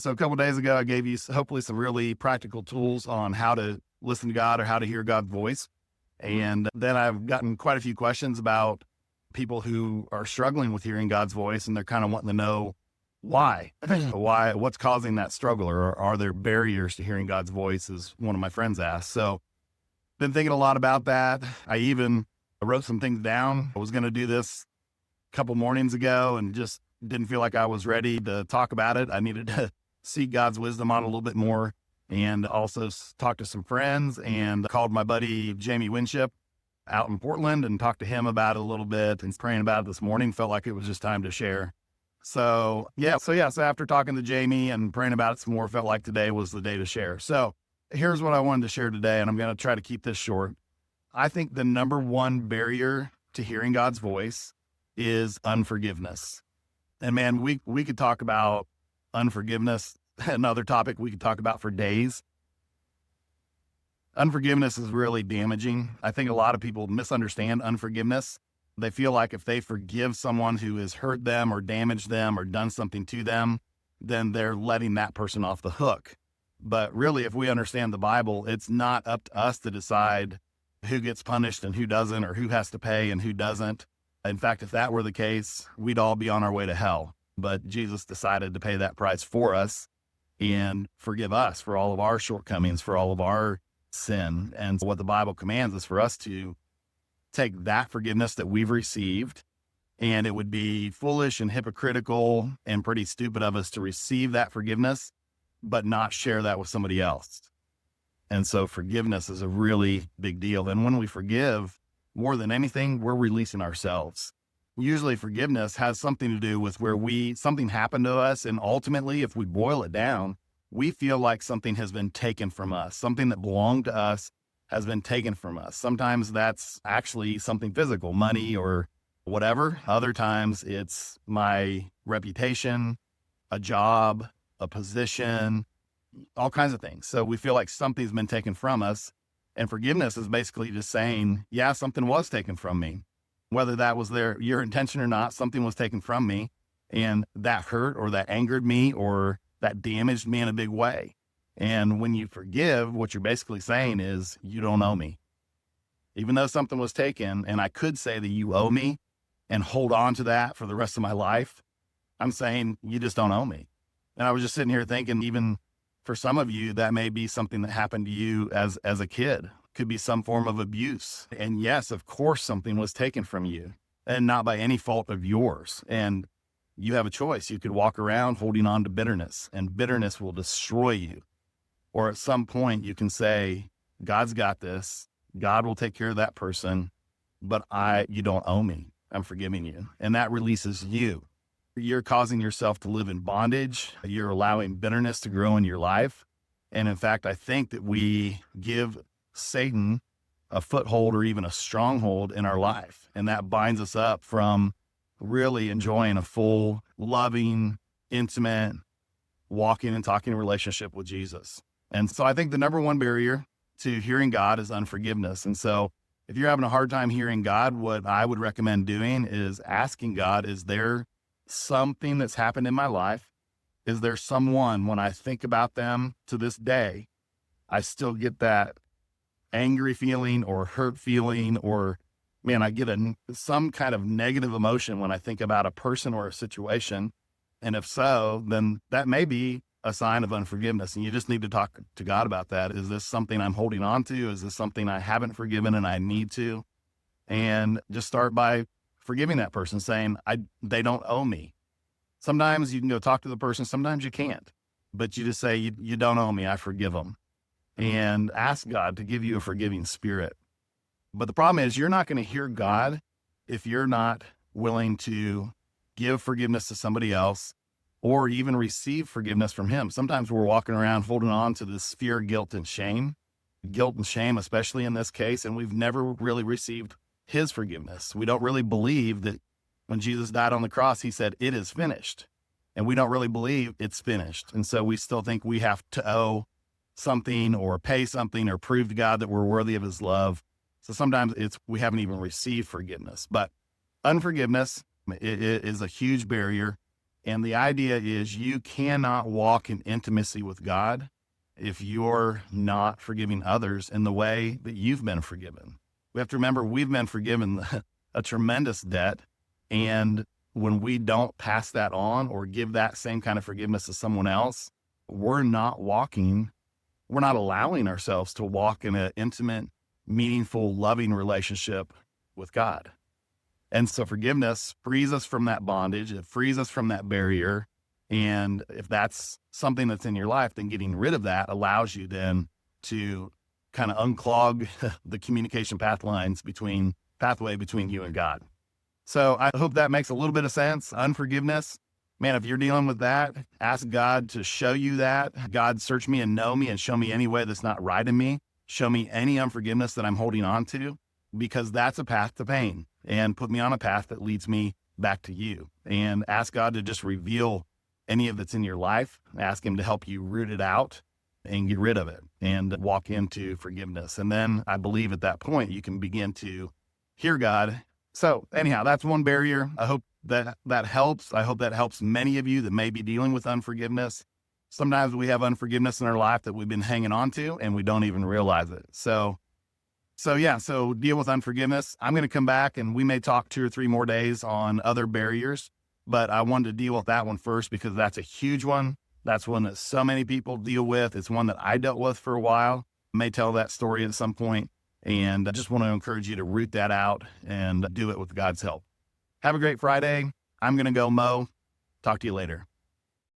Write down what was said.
So a couple days ago, I gave you hopefully some really practical tools on how to listen to God or how to hear God's voice. And then I've gotten quite a few questions about people who are struggling with hearing God's voice, and they're kind of wanting to know why, what's causing that struggle, or are there barriers to hearing God's voice, as one of my friends asked. So been thinking a lot about that. I even wrote some things down. I was going to do this a couple mornings ago and just didn't feel like I was ready to talk about it. I needed to seek God's wisdom on a little bit more, and also talk to some friends, and called my buddy Jamie Winship out in Portland and talked to him about it a little bit, and praying about it this morning. Felt like it was just time to share. So after talking to Jamie and praying about it some more, felt like today was the day to share. So here's what I wanted to share today, and I'm going to try to keep this short. I think the number one barrier to hearing God's voice is unforgiveness. And man, we could talk about unforgiveness, another topic we could talk about for days. Unforgiveness is really damaging. I think a lot of people misunderstand unforgiveness. They feel like if they forgive someone who has hurt them or damaged them or done something to them, then they're letting that person off the hook. But really, if we understand the Bible, it's not up to us to decide who gets punished and who doesn't, or who has to pay and who doesn't. In fact, if that were the case, we'd all be on our way to hell. But Jesus decided to pay that price for us and forgive us for all of our shortcomings, for all of our sin. And what the Bible commands is for us to take that forgiveness that we've received, and it would be foolish and hypocritical and pretty stupid of us to receive that forgiveness, but not share that with somebody else. And so forgiveness is a really big deal. And when we forgive, more than anything, we're releasing ourselves. Usually forgiveness has something to do with where something happened to us. And ultimately, if we boil it down, we feel like something has been taken from us. Something that belonged to us has been taken from us. Sometimes that's actually something physical, money or whatever. Other times it's my reputation, a job, a position, all kinds of things. So we feel like something's been taken from us. And forgiveness is basically just saying, yeah, something was taken from me. Whether that was your intention or not, something was taken from me, and that hurt or that angered me or that damaged me in a big way. And when you forgive, what you're basically saying is, you don't owe me. Even though something was taken, and I could say that you owe me and hold on to that for the rest of my life, I'm saying you just don't owe me. And I was just sitting here thinking, even for some of you, that may be something that happened to you as a kid. Could be some form of abuse. And yes, of course, something was taken from you, and not by any fault of yours. And you have a choice. You could walk around holding on to bitterness, and bitterness will destroy you. Or at some point you can say, God's got this. God will take care of that person, but you don't owe me. I'm forgiving you. And that releases you. You're causing yourself to live in bondage. You're allowing bitterness to grow in your life. And in fact, I think that we give Satan a foothold or even a stronghold in our life. And that binds us up from really enjoying a full, loving, intimate, walking and talking relationship with Jesus. And so I think the number one barrier to hearing God is unforgiveness. And so if you're having a hard time hearing God, what I would recommend doing is asking God, is there something that's happened in my life? Is there someone, when I think about them to this day, I still get that angry feeling or hurt feeling, or man, I get some kind of negative emotion when I think about a person or a situation. And if so, then that may be a sign of unforgiveness. And you just need to talk to God about that. Is this something I'm holding on to? Is this something I haven't forgiven and I need to? And just start by forgiving that person, saying, they don't owe me. Sometimes you can go talk to the person, sometimes you can't, but you just say, you don't owe me, I forgive them. And ask God to give you a forgiving spirit. But the problem is, you're not going to hear God if you're not willing to give forgiveness to somebody else or even receive forgiveness from Him. Sometimes we're walking around holding on to this fear, guilt, and shame, especially in this case, and we've never really received His forgiveness. We don't really believe that when Jesus died on the cross, He said, it is finished. And we don't really believe it's finished. And so we still think we have to owe something or pay something or prove to God that we're worthy of His love. So sometimes we haven't even received forgiveness. But unforgiveness is a huge barrier. And the idea is you cannot walk in intimacy with God if you're not forgiving others in the way that you've been forgiven. We have to remember we've been forgiven a tremendous debt. And when we don't pass that on or give that same kind of forgiveness to someone else, we're not allowing ourselves to walk in an intimate, meaningful, loving relationship with God. And so forgiveness frees us from that bondage. It frees us from that barrier. And if that's something that's in your life, then getting rid of that allows you then to kind of unclog the communication pathway between you and God. So I hope that makes a little bit of sense. Unforgiveness, man, if you're dealing with that, ask God to show you that. God, search me and know me and show me any way that's not right in me. Show me any unforgiveness that I'm holding on to, because that's a path to pain, and put me on a path that leads me back to you. And ask God to just reveal any of that's in your life. Ask him to help you root it out and get rid of it and walk into forgiveness. And then I believe at that point, you can begin to hear God. So anyhow, that's one barrier. I hope that helps. I hope that helps many of you that may be dealing with unforgiveness. Sometimes we have unforgiveness in our life that we've been hanging on to and we don't even realize it. So deal with unforgiveness. I'm going to come back and we may talk 2 or 3 more days on other barriers, but I wanted to deal with that one first because that's a huge one. That's one that so many people deal with. It's one that I dealt with for a while. I may tell that story at some point. And I just want to encourage you to root that out and do it with God's help. Have a great Friday. I'm going to go mow. Talk to you later.